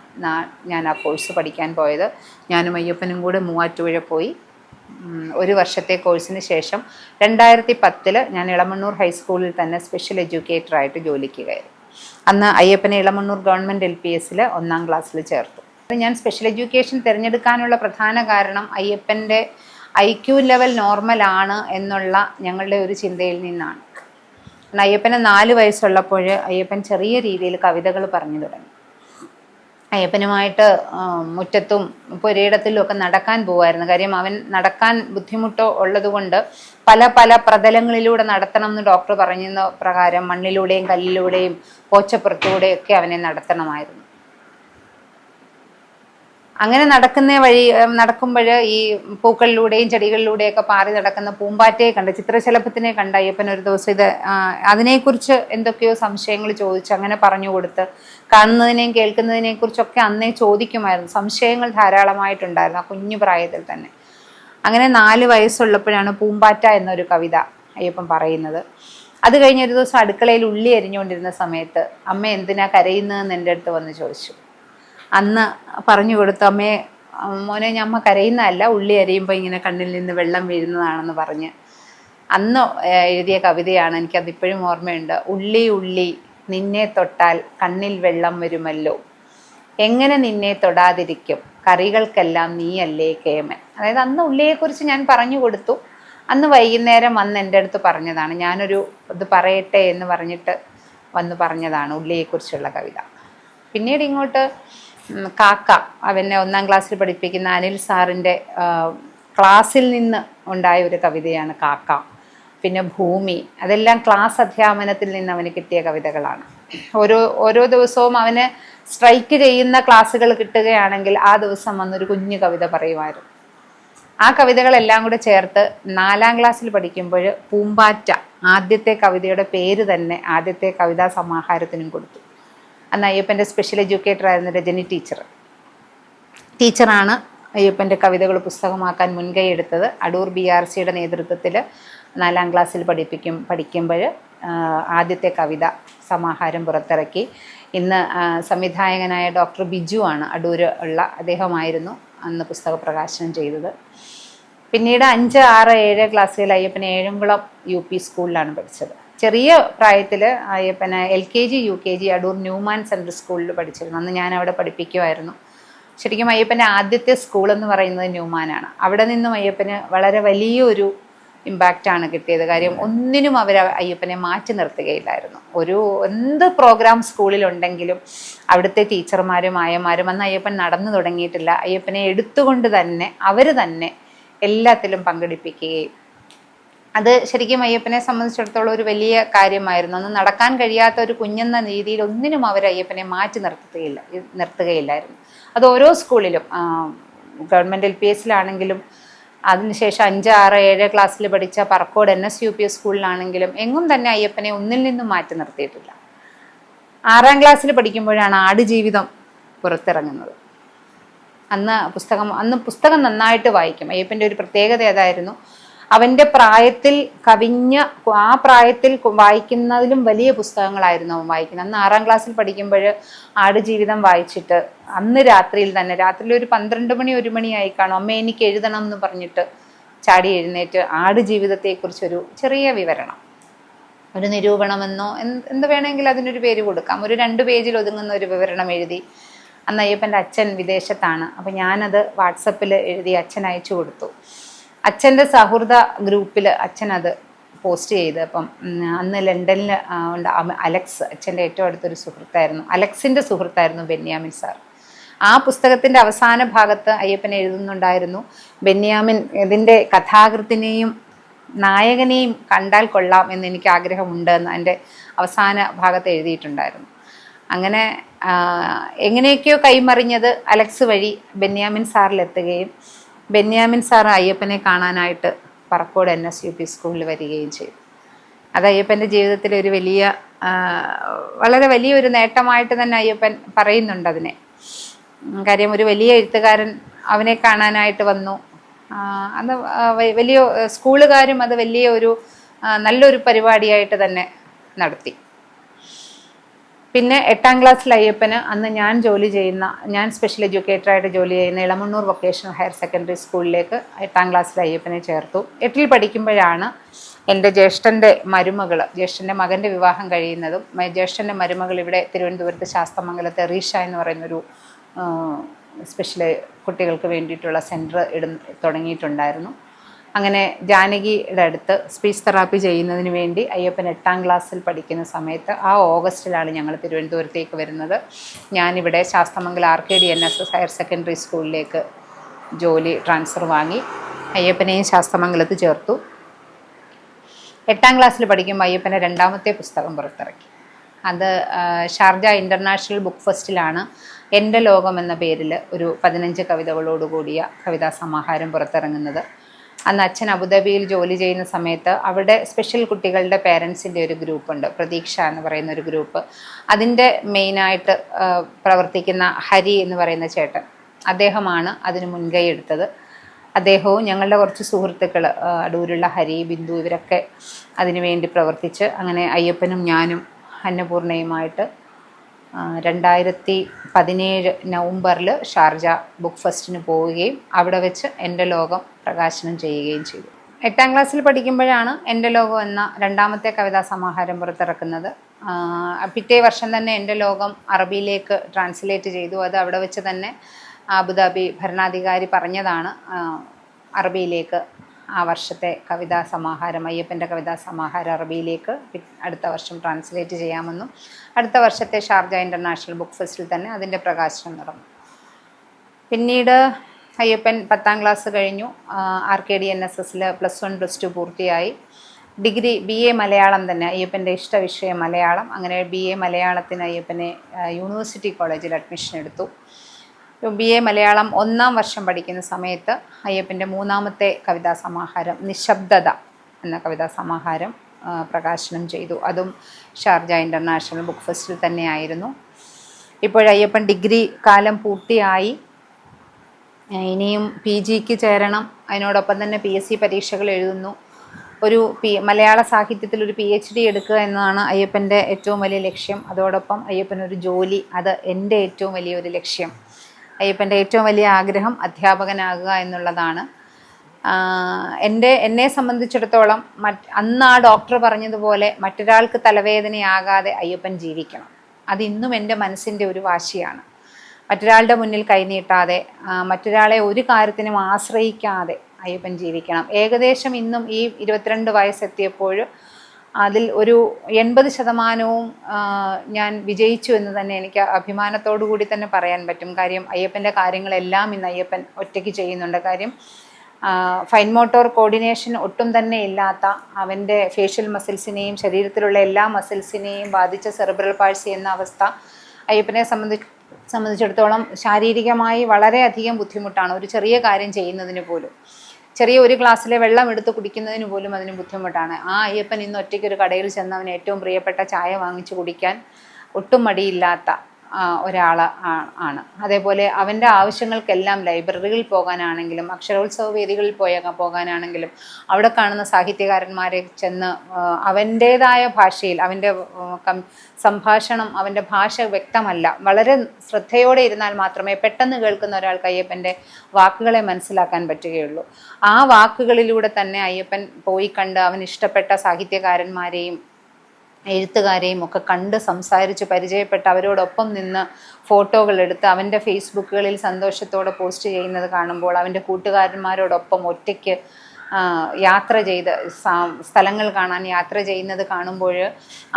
ഞാൻ ആ കോഴ്സ് പഠിക്കാൻ പോയത്. ഞാനും അയ്യപ്പനും കൂടെ മൂവാറ്റുപുഴ പോയി. ഒരു വർഷത്തെ കോഴ്സിന് ശേഷം 2010 ഞാൻ ഇളമണ്ണൂർ ഹൈസ്കൂളിൽ തന്നെ സ്പെഷ്യൽ എഡ്യൂക്കേറ്ററായിട്ട് ജോലിക്ക് കയറി. അന്ന് അയ്യപ്പനെ ഇളമണ്ണൂർ ഗവൺമെൻറ് LPSൽ 1ാം ക്ലാസ്സിൽ ചേർത്തു. ഞാൻ സ്പെഷ്യൽ എഡ്യൂക്കേഷൻ തിരഞ്ഞെടുക്കാനുള്ള പ്രധാന കാരണം അയ്യപ്പൻ്റെ IQ ലെവൽ നോർമലാണ് എന്നുള്ള ഞങ്ങളുടെ ഒരു ചിന്തയിൽ നിന്നാണ്. അയ്യപ്പന് 4 വയസ്സുള്ളപ്പോൾ അയ്യപ്പൻ ചെറിയ രീതിയിൽ കവിതകൾ പറഞ്ഞു തുടങ്ങി. അയ്യപ്പനുമായിട്ട് മുറ്റത്തും പുരയിടത്തിലും ഒക്കെ നടക്കാൻ പോകുമായിരുന്നു. കാര്യം അവൻ നടക്കാൻ ബുദ്ധിമുട്ടോ ഉള്ളതുകൊണ്ട് പല പ്രതലങ്ങളിലൂടെ നടത്തണം എന്ന് ഡോക്ടർ പറഞ്ഞ പ്രകാരം മണ്ണിലൂടെയും കല്ലിലൂടെയും പോച്ചപ്പുറത്തൂടെയും ഒക്കെ അവനെ നടത്തണമായിരുന്നു. അങ്ങനെ നടക്കുമ്പോൾ ഈ പൂക്കളിലൂടെയും ചെടികളിലൂടെയൊക്കെ പാറി നടക്കുന്ന പൂമ്പാറ്റയെ കണ്ട്, ചിത്രശലഭത്തിനെ കണ്ട അയ്യപ്പൻ ഒരു ദിവസം അതിനെക്കുറിച്ച് എന്തൊക്കെയോ സംശയങ്ങൾ ചോദിച്ച് അങ്ങനെ പറഞ്ഞു കൊടുത്ത്, കാണുന്നതിനെയും കേൾക്കുന്നതിനെ കുറിച്ചൊക്കെ അന്നേ ചോദിക്കുമായിരുന്നു. സംശയങ്ങൾ ധാരാളമായിട്ടുണ്ടായിരുന്നു ആ കുഞ്ഞു പ്രായത്തിൽ തന്നെ. അങ്ങനെ 4 വയസ്സുള്ളപ്പോഴാണ് പൂമ്പാറ്റ എന്നൊരു കവിത അയ്യപ്പൻ പറയുന്നത്. അത് കഴിഞ്ഞൊരു ദിവസം അടുക്കളയിൽ ഉള്ളി അരിഞ്ഞുകൊണ്ടിരുന്ന സമയത്ത് അമ്മ എന്തിനാ കരയുന്നതെന്ന് എൻ്റെ അടുത്ത് വന്ന് ചോദിച്ചു. അന്ന് പറഞ്ഞു കൊടുത്തു, മോനെ അമ്മ കരയുന്നതല്ല, ഉള്ളി അരിയുമ്പോൾ ഇങ്ങനെ കണ്ണിൽ നിന്ന് വെള്ളം വീഴുന്നതാണെന്ന് പറഞ്ഞ് അന്ന് എഴുതിയ കവിതയാണ്. എനിക്കതിപ്പോഴും ഓർമ്മയുണ്ട്. ഉള്ളി ഉള്ളി നിന്നെ തൊട്ടാൽ കണ്ണിൽ വെള്ളം വരുമല്ലോ, എങ്ങനെ നിന്നെ തൊടാതിരിക്കും, കറികൾക്കെല്ലാം നീയല്ലേ കേമൻ. അതായത് അന്ന് ഉള്ളിയെക്കുറിച്ച് ഞാൻ പറഞ്ഞു കൊടുത്തു. അന്ന് വൈകുന്നേരം വന്ന് എൻ്റെ അടുത്ത് പറഞ്ഞതാണ്. ഞാനൊരു ഇത് പറയട്ടെ എന്ന് പറഞ്ഞിട്ട് വന്ന് പറഞ്ഞതാണ് ഉള്ളിയെക്കുറിച്ചുള്ള കവിത. പിന്നീട് ഇങ്ങോട്ട് കാക്ക, അവനെ 1ാം ക്ലാസ്സിൽ പഠിപ്പിക്കുന്ന അനിൽ സാറിൻ്റെ ക്ലാസ്സിൽ നിന്ന് ഉണ്ടായ ഒരു കവിതയാണ് കാക്ക. പിന്നെ ഭൂമി, അതെല്ലാം ക്ലാസ് അധ്യാപനത്തിൽ നിന്ന് അവന് കിട്ടിയ കവിതകളാണ്. ഓരോ ദിവസവും അവന് സ്ട്രൈക്ക് ചെയ്യുന്ന ക്ലാസ്സുകൾ കിട്ടുകയാണെങ്കിൽ ആ ദിവസം വന്നൊരു കുഞ്ഞു കവിത പറയുമായിരുന്നു. ആ കവിതകളെല്ലാം കൂടെ ചേർത്ത് 4ാം ക്ലാസ്സിൽ പഠിക്കുമ്പോൾ പൂമ്പാറ്റ, ആദ്യത്തെ കവിതയുടെ പേര് തന്നെ ആദ്യത്തെ കവിതാ സമാഹാരത്തിനും കൊടുത്തു. അന്ന് അയ്യപ്പൻ്റെ സ്പെഷ്യൽ എഡ്യൂക്കേറ്റർ ആയിരുന്ന രജനി ടീച്ചറാണ് അയ്യപ്പൻ്റെ കവിതകൾ പുസ്തകമാക്കാൻ മുൻകൈ എടുത്തത്. അടൂർ BRCയുടെ നേതൃത്വത്തിൽ 4ാം ക്ലാസ്സിൽ പഠിക്കുമ്പോൾ ആദ്യത്തെ കവിത സമാഹാരം പുറത്തിറക്കി. ഇന്ന് സംവിധായകനായ ഡോക്ടർ ബിജു ആണ് അടൂർ ഉള്ള, അദ്ദേഹമായിരുന്നു അന്ന് പുസ്തക പ്രകാശനം ചെയ്തത്. പിന്നീട് 5, 6, 7 ക്ലാസ്സുകൾ അയ്യപ്പൻ ഏഴംകുളം UP സ്കൂളിലാണ് പഠിച്ചത്. ചെറിയ പ്രായത്തിൽ അയ്യപ്പന് LKG UKG Adoor Newman central സ്കൂളിൽ പഠിച്ചിരുന്നു. അന്ന് ഞാൻ അവിടെ പഠിപ്പിക്കുമായിരുന്നു. ശരിക്കും അയ്യപ്പൻ്റെ ആദ്യത്തെ സ്കൂളെന്ന് പറയുന്നത് ന്യൂമാനാണ്. അവിടെ നിന്നും അയ്യപ്പന് വളരെ വലിയൊരു ഇമ്പാക്റ്റാണ് കിട്ടിയത്. കാര്യം ഒന്നിനും അവർ അയ്യപ്പനെ മാറ്റി നിർത്തുകയില്ലായിരുന്നു. എന്ത് പ്രോഗ്രാം സ്കൂളിലുണ്ടെങ്കിലും അവിടുത്തെ ടീച്ചർമാരും ആയമാരും അന്ന് അയ്യപ്പൻ നടന്നു തുടങ്ങിയിട്ടില്ല, അയ്യപ്പനെ എടുത്തുകൊണ്ട് തന്നെ അവർ തന്നെ എല്ലാത്തിലും പങ്കെടുപ്പിക്കുകയും, അത് ശരിക്കും അയ്യപ്പനെ സംബന്ധിച്ചിടത്തോളം ഒരു വലിയ കാര്യമായിരുന്നു. അന്ന് നടക്കാൻ കഴിയാത്ത ഒരു കുഞ്ഞെന്ന രീതിയിൽ ഒന്നിനും അവർ അയ്യപ്പനെ മാറ്റി നിർത്തുകയില്ലായിരുന്നു. അത് ഓരോ സ്കൂളിലും, ഗവൺമെൻറ് LPSലാണെങ്കിലും അതിനുശേഷം 5, 6, 7 ക്ലാസ്സിൽ പഠിച്ച പറക്കോട് NSUP സ്കൂളിലാണെങ്കിലും എങ്ങും തന്നെ അയ്യപ്പനെ ഒന്നിൽ നിന്നും മാറ്റി നിർത്തിയിട്ടില്ല. 6ാം ക്ലാസ്സിൽ പഠിക്കുമ്പോഴാണ് ആടുജീവിതം പുറത്തിറങ്ങുന്നത്. അന്ന് പുസ്തകം നന്നായിട്ട് വായിക്കും. അയ്യപ്പൻ്റെ ഒരു പ്രത്യേകത അതായിരുന്നു. അവൻ്റെ പ്രായത്തിൽ ആ പ്രായത്തിൽ വായിക്കുന്നതിലും വലിയ പുസ്തകങ്ങളായിരുന്നു അവൻ വായിക്കുന്നത്. അന്ന് 6ാം ക്ലാസ്സിൽ പഠിക്കുമ്പോൾ ആടുജീവിതം വായിച്ചിട്ട് അന്ന് രാത്രിയിൽ ഒരു 12 മണി 1 മണിയായി കാണും, അമ്മ എനിക്ക് എഴുതണം എന്ന് പറഞ്ഞിട്ട് ചാടി എഴുന്നേറ്റ് ആടുജീവിതത്തെക്കുറിച്ചൊരു ചെറിയ വിവരണം, ഒരു നിരൂപണമെന്നോ എന്ത് വേണമെങ്കിലും അതിനൊരു പേര് കൊടുക്കാം, ഒരു 2 പേജിൽ ഒതുങ്ങുന്ന ഒരു വിവരണം എഴുതി. അന്ന് അയ്യപ്പൻ്റെ അച്ഛൻ വിദേശത്താണ്. അപ്പം ഞാനത് വാട്സപ്പിൽ എഴുതി അച്ഛൻ അയച്ചു കൊടുത്തു. അച്ഛൻ്റെ സൗഹൃദ ഗ്രൂപ്പിൽ അച്ഛൻ അത് പോസ്റ്റ് ചെയ്ത്. അപ്പം അന്ന് ലണ്ടനിൽ ഉണ്ട് അലക്സ്, അച്ഛൻ്റെ ഏറ്റവും അടുത്തൊരു സുഹൃത്തായിരുന്നു. അലക്സിൻ്റെ സുഹൃത്തായിരുന്നു ബെന്യാമിൻ സാർ. ആ പുസ്തകത്തിൻ്റെ അവസാന ഭാഗത്ത് അയ്യപ്പൻ എഴുതുന്നുണ്ടായിരുന്നു, ബെന്യാമിൻ ഇതിൻ്റെ കഥാകൃത്തിനെയും നായകനെയും കണ്ടാൽ കൊള്ളാം എന്ന് എനിക്ക് ആഗ്രഹമുണ്ട് എന്ന് എൻ്റെ അവസാന ഭാഗത്ത് എഴുതിയിട്ടുണ്ടായിരുന്നു. അങ്ങനെ എങ്ങനെയൊക്കെയോ കൈമറിഞ്ഞത് അലക്സ് വഴി ബെന്യാമിൻ സാറിലെത്തുകയും ബെന്യാമിൻ സാർ അയ്യപ്പനെ കാണാനായിട്ട് പറക്കോട് NSUP സ്കൂളിൽ വരികയും ചെയ്തു. അത് അയ്യപ്പൻ്റെ ജീവിതത്തിലെ ഒരു വലിയ വളരെ വലിയൊരു നേട്ടമായിട്ട് തന്നെ അയ്യപ്പൻ പറയുന്നുണ്ട് അതിനെ. കാര്യം ഒരു വലിയ എഴുത്തുകാരൻ അവനെ കാണാനായിട്ട് വന്നു. അത് വലിയ സ്കൂളുകാരും അത് വലിയ ഒരു നല്ലൊരു പരിപാടിയായിട്ട് തന്നെ നടത്തി. പിന്നെ 8ാം ക്ലാസ്സിൽ അയ്യപ്പന് അന്ന് ഞാൻ സ്പെഷ്യൽ എഡ്യൂക്കേറ്ററായിട്ട് ജോലി ചെയ്യുന്ന ഇളമണ്ണൂർ വൊക്കേഷണൽ ഹയർ സെക്കൻഡറി സ്കൂളിലേക്ക് 8ാം ക്ലാസ്സിൽ അയ്യപ്പനെ ചേർത്തു. 8ൽ പഠിക്കുമ്പോഴാണ് എൻ്റെ ജ്യേഷ്ഠൻ്റെ മകൻ്റെ വിവാഹം കഴിയുന്നതും. ജ്യേഷ്ഠൻ്റെ മരുമകൾ ഇവിടെ തിരുവനന്തപുരത്ത് ശാസ്തമംഗലത്തെ റീഷ എന്ന് പറയുന്നൊരു സ്പെഷ്യൽ കുട്ടികൾക്ക് വേണ്ടിയിട്ടുള്ള സെൻറ്റർ തുടങ്ങിയിട്ടുണ്ടായിരുന്നു. അങ്ങനെ ജാനകിയുടെ അടുത്ത് സ്പീച്ച് തെറാപ്പി ചെയ്യുന്നതിന് വേണ്ടി അയ്യപ്പൻ 8ാം ക്ലാസ്സിൽ പഠിക്കുന്ന സമയത്ത് ആ ഓഗസ്റ്റിലാണ് ഞങ്ങൾ തിരുവനന്തപുരത്തേക്ക് വരുന്നത്. ഞാനിവിടെ Sasthamangalam RKD NSS higher secondary സ്കൂളിലേക്ക് ട്രാൻസ്ഫർ വാങ്ങി അയ്യപ്പനെയും ശാസ്തമംഗലത്ത് ചേർത്തു. 8ാം ക്ലാസ്സിൽ പഠിക്കുമ്പോൾ അയ്യപ്പൻ്റെ 2ാമത്തെ പുസ്തകം പുറത്തിറക്കി. അത് ഷാർജ ഇൻ്റർനാഷണൽ ബുക്ക് ഫെസ്റ്റിലാണ് എൻ്റെ ലോകം എന്ന പേരിൽ ഒരു 15 കവിതകളോടുകൂടിയ കവിതാ സമാഹാരം പുറത്തിറങ്ങുന്നത്. അന്ന് അച്ഛൻ അബുദാബിയിൽ ജോലി ചെയ്യുന്ന സമയത്ത് അവിടെ സ്പെഷ്യൽ കുട്ടികളുടെ പേരൻസിൻ്റെ ഒരു ഗ്രൂപ്പുണ്ട്, പ്രതീക്ഷ എന്ന് പറയുന്ന ഒരു ഗ്രൂപ്പ്. അതിൻ്റെ മെയിനായിട്ട് പ്രവർത്തിക്കുന്ന ഹരി എന്ന് പറയുന്ന ചേട്ടൻ, അദ്ദേഹമാണ് അതിന് മുൻകൈ എടുത്തത്. അദ്ദേഹവും ഞങ്ങളുടെ കുറച്ച് സുഹൃത്തുക്കൾ, അടൂരുള്ള ഹരി, ബിന്ദു, ഇവരൊക്കെ അതിനുവേണ്ടി പ്രവർത്തിച്ച് അങ്ങനെ അയ്യപ്പനും ഞാനും അന്നപൂർണയുമായിട്ട് 2017 നവംബറിൽ ഷാർജ ബുക്ക് ഫെസ്റ്റിന് പോവുകയും അവിടെ വെച്ച് എൻ്റെ ലോകം പ്രകാശനം ചെയ്യുകയും ചെയ്തു. 8ാം ക്ലാസ്സിൽ പഠിക്കുമ്പോഴാണ് എൻ്റെ ലോകം എന്ന 2ാമത്തെ കവിതാ സമാഹാരം പുറത്തിറക്കുന്നത്. പിറ്റേ വർഷം തന്നെ എൻ്റെ ലോകം അറബിയിലേക്ക് ട്രാൻസ്ലേറ്റ് ചെയ്തു. അത് അവിടെ വെച്ച് തന്നെ അബുദാബി ഭരണാധികാരി പറഞ്ഞതാണ് അറബിയിലേക്ക് ആ വർഷത്തെ കവിതാ സമാഹാരം, അയ്യപ്പൻ്റെ കവിതാ സമാഹാരം അറബിയിലേക്ക് അടുത്ത വർഷം ട്രാൻസ്ലേറ്റ് ചെയ്യാമെന്നും അടുത്ത വർഷത്തെ ഷാർജ ഇൻ്റർനാഷണൽ ബുക്ക് ഫെസ്റ്റിൽ തന്നെ അതിൻ്റെ പ്രകാശനം നടന്നു. പിന്നീട് അയ്യപ്പൻ 10ാം ക്ലാസ് കഴിഞ്ഞു. RKD NSSൽ +1 +2 പൂർത്തിയായി. ഡിഗ്രി BA മലയാളം തന്നെ, അയ്യപ്പൻ്റെ ഇഷ്ടവിഷയം മലയാളം. അങ്ങനെ BA മലയാളത്തിന് അയ്യപ്പനെ യൂണിവേഴ്സിറ്റി കോളേജിൽ അഡ്മിഷൻ എടുത്തു. BA മലയാളം 1ാം വർഷം പഠിക്കുന്ന സമയത്ത് അയ്യപ്പൻ്റെ 3ാമത്തെ കവിതാ സമാഹാരം നിശബ്ദത എന്ന കവിതാ സമാഹാരം പ്രകാശനം ചെയ്തു. അതും ഷാർജ ഇൻ്റർനാഷണൽ ബുക്ക് ഫെസ്റ്റിൽ തന്നെയായിരുന്നു. ഇപ്പോഴയ്യപ്പൻ ഡിഗ്രി കാലം പൂർത്തിയായി. ഇനിയും PGക്ക് ചേരണം. അതിനോടൊപ്പം തന്നെ PSC പരീക്ഷകൾ എഴുതുന്നു. മലയാള സാഹിത്യത്തിൽ ഒരു PhD എടുക്കുക എന്നതാണ് അയ്യപ്പൻ്റെ ഏറ്റവും വലിയ ലക്ഷ്യം. അതോടൊപ്പം അയ്യപ്പനൊരു ജോലി, അത് എൻ്റെ ഏറ്റവും വലിയൊരു ലക്ഷ്യം. അയ്യപ്പൻ്റെ ഏറ്റവും വലിയ ആഗ്രഹം അധ്യാപകനാകുക എന്നുള്ളതാണ്. എന്നെ സംബന്ധിച്ചിടത്തോളം അന്ന് ആ ഡോക്ടർ പറഞ്ഞതുപോലെ മറ്റൊരാൾക്ക് തലവേദനയാകാതെ അയ്യപ്പൻ ജീവിക്കണം. അതിന്നും എൻ്റെ മനസ്സിൻ്റെ ഒരു വാശിയാണ്. മറ്റൊരാളുടെ മുന്നിൽ കൈനീട്ടാതെ, മറ്റൊരാളെ ഒരു കാര്യത്തിനും ആശ്രയിക്കാതെ അയ്യപ്പൻ ജീവിക്കണം. ഏകദേശം ഇന്നും ഈ 22 വയസ്സെത്തിയപ്പോൾ അതിൽ ഒരു 80% ഞാൻ വിജയിച്ചു എന്ന് തന്നെ എനിക്ക് അഭിമാനത്തോടു കൂടി തന്നെ പറയാൻ പറ്റും. കാര്യം അയ്യപ്പൻ്റെ കാര്യങ്ങളെല്ലാം ഇന്ന് അയ്യപ്പൻ ഒറ്റയ്ക്ക് ചെയ്യുന്നുണ്ട്. കാര്യം ഫൈൻ മോട്ടോർ കോർഡിനേഷൻ ഒട്ടും തന്നെ ഇല്ലാത്ത, അവൻ്റെ ഫേഷ്യൽ മസിൽസിനെയും ശരീരത്തിലുള്ള എല്ലാ മസിൽസിനെയും ബാധിച്ച സെറിബ്രൽ പാൾസി എന്ന അവസ്ഥ അയ്യപ്പനെ സംബന്ധിച്ചിടത്തോളം ശാരീരികമായി വളരെയധികം ബുദ്ധിമുട്ടാണ്. ഒരു ചെറിയ കാര്യം ചെയ്യുന്നതിന് പോലും, ചെറിയ ഒരു ഗ്ലാസ്സിലെ വെള്ളം എടുത്ത് കുടിക്കുന്നതിന് പോലും അതിന് ബുദ്ധിമുട്ടാണ്. ആ അയ്യപ്പൻ ഇന്ന് ഒറ്റയ്ക്കൊരു കടയിൽ ചെന്ന് അവന് ഏറ്റവും പ്രിയപ്പെട്ട ചായ വാങ്ങിച്ചു കുടിക്കാൻ ഒട്ടും മടിയില്ലാത്ത ഒരാൾ ആണ്. അതേപോലെ അവൻ്റെ ആവശ്യങ്ങൾക്കെല്ലാം ലൈബ്രറിയിൽ പോകാനാണെങ്കിലും അക്ഷരോത്സവ വേദികളിൽ പോകാനാണെങ്കിലും അവിടെ കാണുന്ന സാഹിത്യകാരന്മാരെ ചെന്ന് അവൻ്റേതായ ഭാഷയിൽ, അവൻ്റെ സംഭാഷണം, അവൻ്റെ ഭാഷ വ്യക്തമല്ല, വളരെ ശ്രദ്ധയോടെ ഇരുന്നാൽ മാത്രമേ പെട്ടെന്ന് കേൾക്കുന്ന ഒരാൾക്ക് അയ്യപ്പൻ്റെ വാക്കുകളെ മനസ്സിലാക്കാൻ പറ്റുകയുള്ളൂ. ആ വാക്കുകളിലൂടെ തന്നെ അയ്യപ്പൻ പോയി കണ്ട് അവന് ഇഷ്ടപ്പെട്ട സാഹിത്യകാരന്മാരെയും എഴുത്തുകാരെയും ഒക്കെ കണ്ട് സംസാരിച്ച് പരിചയപ്പെട്ട് അവരോടൊപ്പം നിന്ന് ഫോട്ടോകൾ എടുത്ത് അവൻ്റെ ഫേസ്ബുക്കുകളിൽ സന്തോഷത്തോടെ പോസ്റ്റ് ചെയ്യുന്നത് കാണുമ്പോൾ, അവൻ്റെ കൂട്ടുകാരന്മാരോടൊപ്പം ഒറ്റയ്ക്ക് യാത്ര ചെയ്ത് സ്ഥലങ്ങൾ കാണാൻ യാത്ര ചെയ്യുന്നത് കാണുമ്പോൾ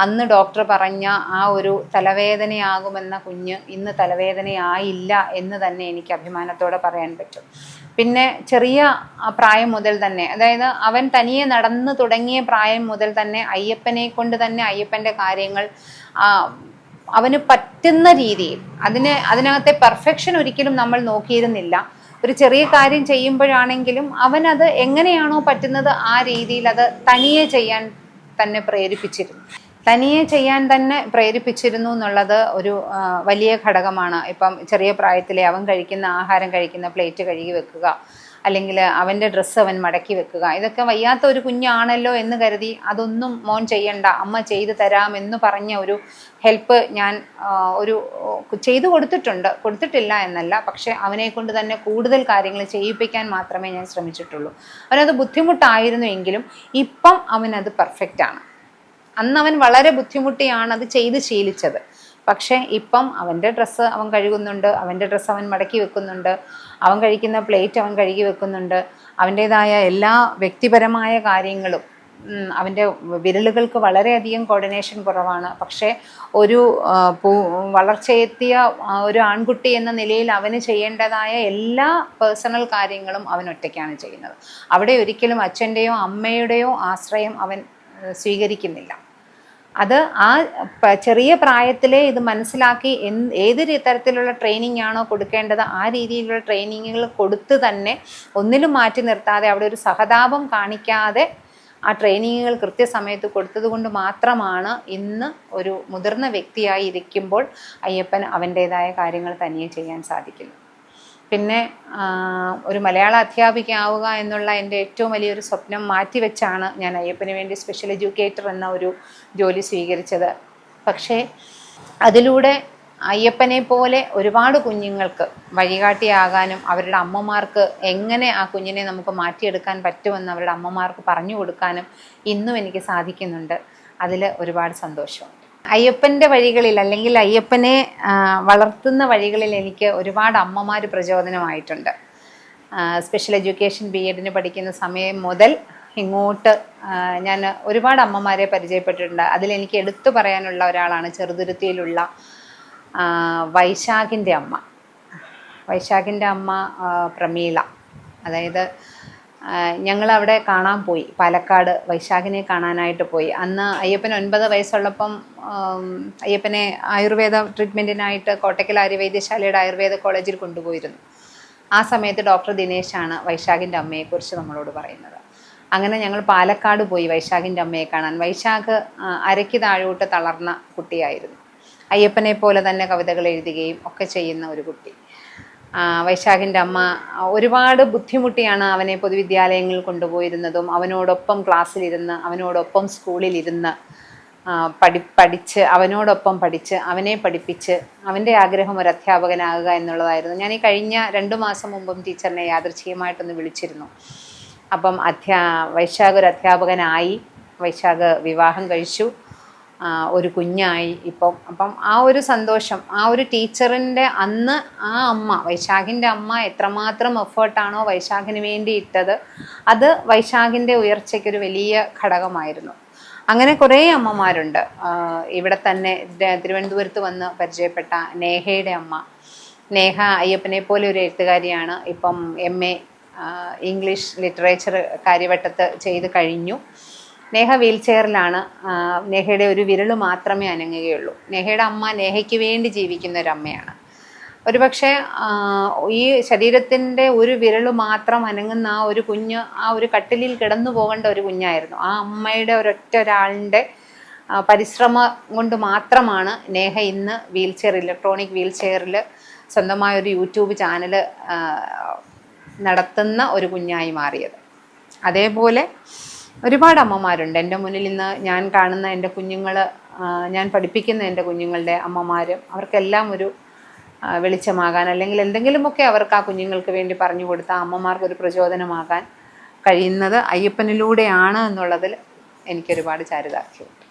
അന്ന് ഡോക്ടർ പറഞ്ഞ ആ ഒരു തലവേദനയാകുമെന്ന കുഞ്ഞ് ഇന്ന് തലവേദനയായില്ല എന്ന് തന്നെ എനിക്ക് അഭിമാനത്തോടെ പറയാൻ പറ്റും. പിന്നെ ചെറിയ പ്രായം മുതൽ തന്നെ, അതായത് അവൻ തനിയെ നടന്നു തുടങ്ങിയ പ്രായം മുതൽ തന്നെ അയ്യപ്പനെ കൊണ്ട് തന്നെ അയ്യപ്പൻ്റെ കാര്യങ്ങൾ അവന് പറ്റുന്ന രീതിയിൽ, അതിനകത്തെ പെർഫെക്ഷൻ ഒരിക്കലും നമ്മൾ നോക്കിയിരുന്നില്ല. ഒരു ചെറിയ കാര്യം ചെയ്യുമ്പോഴാണെങ്കിലും അവനത് എങ്ങനെയാണോ പറ്റുന്നത് ആ രീതിയിൽ അത് തനിയെ ചെയ്യാൻ തന്നെ പ്രേരിപ്പിച്ചിരുന്നു. തനിയെ ചെയ്യാൻ തന്നെ പ്രേരിപ്പിച്ചിരുന്നു എന്നുള്ളത് ഒരു വലിയ ഘടകമാണ്. ഇപ്പം ചെറിയ പ്രായത്തിലെ അവൻ കഴിക്കുന്ന ആഹാരം കഴിക്കുന്ന പ്ലേറ്റ് കഴുകി വെക്കുക, അല്ലെങ്കിൽ അവൻ്റെ ഡ്രസ്സ് അവൻ മടക്കി വെക്കുക, ഇതൊക്കെ വയ്യാത്ത ഒരു കുഞ്ഞാണല്ലോ എന്ന് കരുതി അതൊന്നും മോൻ ചെയ്യണ്ട, അമ്മ ചെയ്തു തരാമെന്ന് പറഞ്ഞ ഒരു ഹെൽപ്പ് ഞാൻ ചെയ്തു കൊടുത്തിട്ടില്ല എന്നല്ല, പക്ഷെ അവനെ കൊണ്ട് തന്നെ കൂടുതൽ കാര്യങ്ങൾ ചെയ്യിപ്പിക്കാൻ മാത്രമേ ഞാൻ ശ്രമിച്ചിട്ടുള്ളൂ. അവനത് ബുദ്ധിമുട്ടായിരുന്നു എങ്കിലും ഇപ്പം അവനത് പെർഫെക്റ്റാണ്. അന്ന് അവൻ വളരെ ബുദ്ധിമുട്ടിയാണ് അത് ചെയ്ത് ശീലിച്ചത്. പക്ഷേ ഇപ്പം അവൻ്റെ ഡ്രസ്സ് അവൻ കഴുകുന്നുണ്ട്, അവൻ്റെ ഡ്രസ്സ് അവൻ മടക്കി വെക്കുന്നുണ്ട്, അവൻ കഴിക്കുന്ന പ്ലേറ്റ് അവൻ കഴുകി വെക്കുന്നുണ്ട്, അവൻ്റേതായ എല്ലാ വ്യക്തിപരമായ കാര്യങ്ങളും. അവൻ്റെ വിരലുകൾക്ക് വളരെയധികം കോർഡിനേഷൻ കുറവാണ്. പക്ഷേ ഒരു വളർച്ചയെത്തിയ ഒരു ആൺകുട്ടി എന്ന നിലയിൽ അവന് ചെയ്യേണ്ടതായ എല്ലാ പേഴ്സണൽ കാര്യങ്ങളും അവൻ ഒറ്റയ്ക്കാണ് ചെയ്യുന്നത്. അവിടെ ഒരിക്കലും അച്ഛൻ്റെയോ അമ്മയുടെയോ ആശ്രയം അവൻ സ്വീകരിക്കുന്നില്ല. അത് ആ ചെറിയ പ്രായത്തിലെ ഇത് മനസ്സിലാക്കി ഏത് തരത്തിലുള്ള ട്രെയിനിങ് ആണോ കൊടുക്കേണ്ടത് ആ രീതിയിലുള്ള ട്രെയിനിങ്ങുകൾ കൊടുത്ത് തന്നെ ഒന്നിലും മാറ്റി നിർത്താതെ അവിടെ ഒരു സഹതാപം കാണിക്കാതെ ആ ട്രെയിനിങ്ങുകൾ കൃത്യസമയത്ത് കൊടുത്തത് കൊണ്ട് മാത്രമാണ് ഇന്ന് ഒരു മുതിർന്ന വ്യക്തിയായി ഇരിക്കുമ്പോൾ അയ്യപ്പൻ അവൻ്റേതായ കാര്യങ്ങൾ തനിയെ ചെയ്യാൻ സാധിക്കുന്നത്. പിന്നെ ഒരു മലയാള അധ്യാപികയാവുക എന്നുള്ള എൻ്റെ ഏറ്റവും വലിയൊരു സ്വപ്നം മാറ്റിവെച്ചാണ് ഞാൻ അയ്യപ്പന് വേണ്ടി സ്പെഷ്യൽ എഡ്യൂക്കേറ്റർ എന്ന ഒരു ജോലി സ്വീകരിച്ചത്. പക്ഷേ അതിലൂടെ അയ്യപ്പനെ പോലെ ഒരുപാട് കുഞ്ഞുങ്ങൾക്ക് വഴികാട്ടിയാകാനും അവരുടെ അമ്മമാർക്ക് എങ്ങനെ ആ കുഞ്ഞിനെ നമുക്ക് മാറ്റിയെടുക്കാൻ പറ്റുമെന്ന് അവരുടെ അമ്മമാർക്ക് പറഞ്ഞു കൊടുക്കാനും ഇന്നും എനിക്ക് സാധിക്കുന്നുണ്ട്. അതിൽ ഒരുപാട് സന്തോഷമുണ്ട്. അയ്യപ്പൻ്റെ വഴികളിൽ അല്ലെങ്കിൽ അയ്യപ്പനെ വളർത്തുന്ന വഴികളിൽ എനിക്ക് ഒരുപാട് അമ്മമാർ പ്രചോദനമായിട്ടുണ്ട്. സ്പെഷ്യൽ എഡ്യൂക്കേഷൻ BEdന് പഠിക്കുന്ന സമയം മുതൽ ഇങ്ങോട്ട് ഞാൻ ഒരുപാട് അമ്മമാരെ പരിചയപ്പെട്ടിട്ടുണ്ട്. അതിലെനിക്ക് എടുത്തു പറയാനുള്ള ഒരാളാണ് ചെറുതുരുത്തിയിലുള്ള വൈശാഖിൻ്റെ അമ്മ. വൈശാഖിൻ്റെ അമ്മ പ്രമീള. അതായത് ഞങ്ങളവിടെ കാണാൻ പോയി, പാലക്കാട് വൈശാഖിനെ കാണാനായിട്ട് പോയി. അന്ന് അയ്യപ്പന് 9 വയസ്സുള്ളപ്പം അയ്യപ്പനെ ആയുർവേദ ട്രീറ്റ്മെൻറ്റിനായിട്ട് കോട്ടയ്ക്കൽ ആര്യവൈദ്യശാലയുടെ ആയുർവേദ കോളേജിൽ കൊണ്ടുപോയിരുന്നു. ആ സമയത്ത് ഡോക്ടർ ദിനേശാണ് വൈശാഖിൻ്റെ അമ്മയെക്കുറിച്ച് നമ്മളോട് പറയുന്നത്. അങ്ങനെ ഞങ്ങൾ പാലക്കാട് പോയി വൈശാഖിൻ്റെ അമ്മയെ കാണാൻ. വൈശാഖ് അരയ്ക്ക് താഴോട്ട് തളർന്ന കുട്ടിയായിരുന്നു. അയ്യപ്പനെ പോലെ തന്നെ കവിതകൾ എഴുതുകയും ഒക്കെ ചെയ്യുന്ന ഒരു കുട്ടി. വൈശാഖിൻ്റെ അമ്മ ഒരുപാട് ബുദ്ധിമുട്ടിയാണ് അവനെ പൊതുവിദ്യാലയങ്ങളിൽ കൊണ്ടുപോയിരുന്നതും അവനോടൊപ്പം ക്ലാസ്സിലിരുന്ന് അവനോടൊപ്പം സ്കൂളിലിരുന്ന് പഠിച്ച് അവനോടൊപ്പം പഠിച്ച് അവനെ പഠിപ്പിച്ച് അവൻ്റെ ആഗ്രഹം ഒരു അധ്യാപകനാകുക എന്നുള്ളതായിരുന്നു. ഞാൻ ഈ കഴിഞ്ഞ 2 മാസം മുമ്പും ടീച്ചറിനെ യാദൃച്ഛികമായിട്ടൊന്ന് വിളിച്ചിരുന്നു. അപ്പം വൈശാഖ് ഒരു അധ്യാപകനായി. വൈശാഖ് വിവാഹം കഴിച്ചു, ഒരു കുഞ്ഞായി ഇപ്പം. അപ്പം ആ ഒരു സന്തോഷം, ആ ഒരു ടീച്ചറിൻ്റെ അന്ന് ആ അമ്മ വൈശാഖിൻ്റെ അമ്മ എത്രമാത്രം എഫേർട്ടാണോ വൈശാഖിന് വേണ്ടി ഇട്ടത് അത് വൈശാഖിൻ്റെ ഉയർച്ചയ്ക്കൊരു വലിയ ഘടകമായിരുന്നു. അങ്ങനെ കുറേ അമ്മമാരുണ്ട്. ഇവിടെ തന്നെ തിരുവനന്തപുരത്ത് വന്ന് പരിചയപ്പെട്ട നേഹയുടെ അമ്മ. നേഹ അയ്യപ്പനെ പോലെ ഒരു എഴുത്തുകാരിയാണ്. ഇപ്പം MA ഇംഗ്ലീഷ് ലിറ്ററേച്ചർ കാര്യവട്ടത്ത് ചെയ്ത് കഴിഞ്ഞു. നേഹ വീൽ ചെയറിലാണ്. നേഹയുടെ ഒരു വിരൽ മാത്രമേ അനങ്ങുകയുള്ളൂ. നേഹയുടെ അമ്മ നേഹയ്ക്ക് വേണ്ടി ജീവിക്കുന്ന ഒരമ്മയാണ്. ഒരുപക്ഷെ ഈ ശരീരത്തിൻ്റെ ഒരു വിരൽ മാത്രം അനങ്ങുന്ന ആ ഒരു കുഞ്ഞ് ആ ഒരു കട്ടിലിൽ കിടന്നു പോകേണ്ട ഒരു കുഞ്ഞായിരുന്നു. ആ അമ്മയുടെ ഒരാളിൻ്റെ പരിശ്രമം കൊണ്ട് മാത്രമാണ് നേഹ ഇന്ന് ഇലക്ട്രോണിക് വീൽ ചെയറിൽ സ്വന്തമായൊരു യൂട്യൂബ് ചാനൽ നടത്തുന്ന ഒരു കുഞ്ഞായി മാറിയത്. അതേപോലെ ഒരുപാട് അമ്മമാരുണ്ട് എൻ്റെ മുന്നിൽ. ഇന്ന് ഞാൻ കാണുന്ന എൻ്റെ കുഞ്ഞുങ്ങൾ, ഞാൻ പഠിപ്പിക്കുന്ന എൻ്റെ കുഞ്ഞുങ്ങളുടെ അമ്മമാരും അവർക്കെല്ലാം ഒരു വെളിച്ചമാകാൻ അല്ലെങ്കിൽ എന്തെങ്കിലുമൊക്കെ അവർക്ക് ആ കുഞ്ഞുങ്ങൾക്ക് വേണ്ടി പറഞ്ഞു കൊടുത്ത അമ്മമാർക്കൊരു പ്രചോദനമാകാൻ കഴിയുന്നത് അയ്യപ്പനിലൂടെയാണ് എന്നുള്ളതിൽ എനിക്കൊരുപാട് ചാരിതാർത്ഥ്യമുണ്ട്.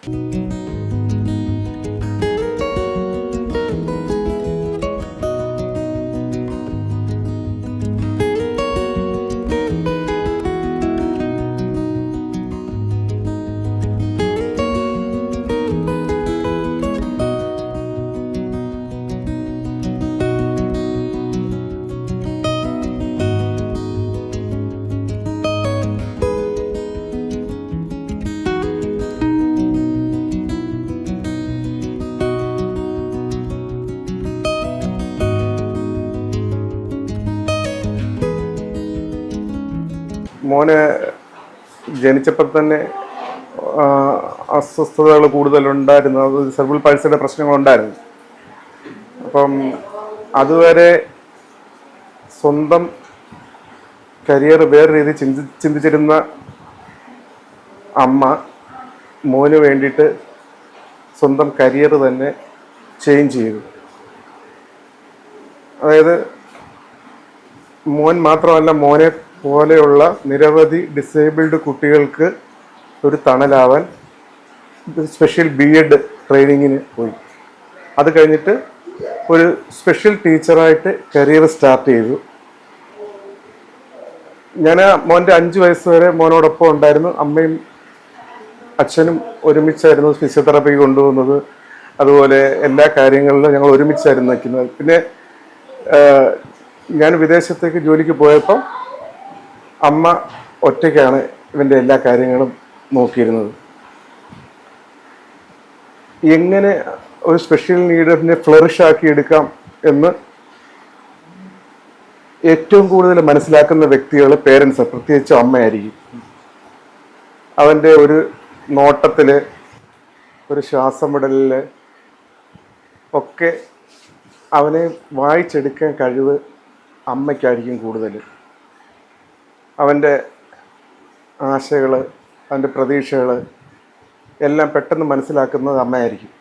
മോന് ജനിച്ചപ്പോൾ തന്നെ അസ്വസ്ഥതകൾ കൂടുതലുണ്ടായിരുന്നു. അത് സെർബൽ പാൾസിയുടെ പ്രശ്നങ്ങളുണ്ടായിരുന്നു. അപ്പം അതുവരെ സ്വന്തം കരിയർ വേറെ രീതി ചിന്തിച്ചിരുന്ന അമ്മ മോന് വേണ്ടിയിട്ട് സ്വന്തം കരിയർ തന്നെ ചേഞ്ച് ചെയ്തു. അതായത് മോൻ മാത്രമല്ല, മോനെ പോലെയുള്ള നിരവധി ഡിസേബിൾഡ് കുട്ടികൾക്ക് ഒരു തണലാവാൻ സ്പെഷ്യൽ BEd ട്രെയിനിങ്ങിന് പോയി. അത് കഴിഞ്ഞിട്ട് ഒരു സ്പെഷ്യൽ ടീച്ചറായിട്ട് കരിയർ സ്റ്റാർട്ട് ചെയ്തു. ഞാൻ മോൻ്റെ 5 വയസ്സ് വരെ മോനോടൊപ്പം ഉണ്ടായിരുന്നു. അമ്മയും അച്ഛനും ഒരുമിച്ചായിരുന്നു ഫിസിയോതെറാപ്പി കൊണ്ടുപോകുന്നത്. അതുപോലെ എല്ലാ കാര്യങ്ങളിലും ഞങ്ങൾ ഒരുമിച്ചായിരുന്നു നിൽക്കുന്നത്. പിന്നെ ഞാൻ വിദേശത്തേക്ക് ജോലിക്ക് പോയപ്പോൾ അമ്മ ഒറ്റയ്ക്കാണ് ഇവൻ്റെ എല്ലാ കാര്യങ്ങളും നോക്കിയിരുന്നത്. എങ്ങനെ ഒരു സ്പെഷ്യൽ നീഡറിനെ ഫ്ലറിഷ് ആക്കി എടുക്കാം എന്ന് ഏറ്റവും കൂടുതൽ മനസ്സിലാക്കുന്ന വ്യക്തികൾ പേരൻസ്, പ്രത്യേകിച്ച് അമ്മയായിരിക്കും. അവൻ്റെ ഒരു നോട്ടത്തിൽ, ഒരു ശ്വാസം വിടലിൽ ഒക്കെ അവനെ വായിച്ചെടുക്കാൻ കഴിവ് അമ്മയ്ക്കായിരിക്കും കൂടുതൽ. അവൻ്റെ ആശകൾ, അവൻ്റെ പ്രതീക്ഷകൾ എല്ലാം പെട്ടെന്ന് മനസ്സിലാക്കുന്നത് അമ്മയായിരിക്കും.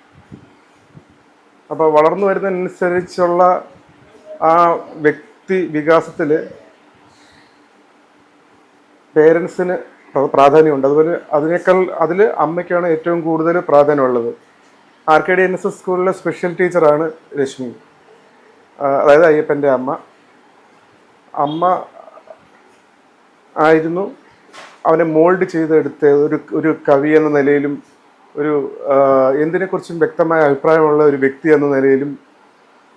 അപ്പോൾ വളർന്നു വരുന്നതിനനുസരിച്ചുള്ള ആ വ്യക്തി വികാസത്തിൽ പേരൻസിന് പ്രാധാന്യമുണ്ട്. അതുപോലെ അതിൽ അമ്മയ്ക്കാണ് ഏറ്റവും കൂടുതൽ പ്രാധാന്യമുള്ളത്. RKD NSS സ്കൂളിലെ സ്പെഷ്യൽ ടീച്ചറാണ് രശ്മി, അതായത് അയ്യപ്പൻ്റെ അമ്മ. അമ്മ ആയിരുന്നു അവനെ മോൾഡ് ചെയ്തെടുത്ത് ഒരു കവി എന്ന നിലയിലും ഒരു എന്തിനെക്കുറിച്ചും വ്യക്തമായ അഭിപ്രായമുള്ള ഒരു വ്യക്തി എന്ന നിലയിലും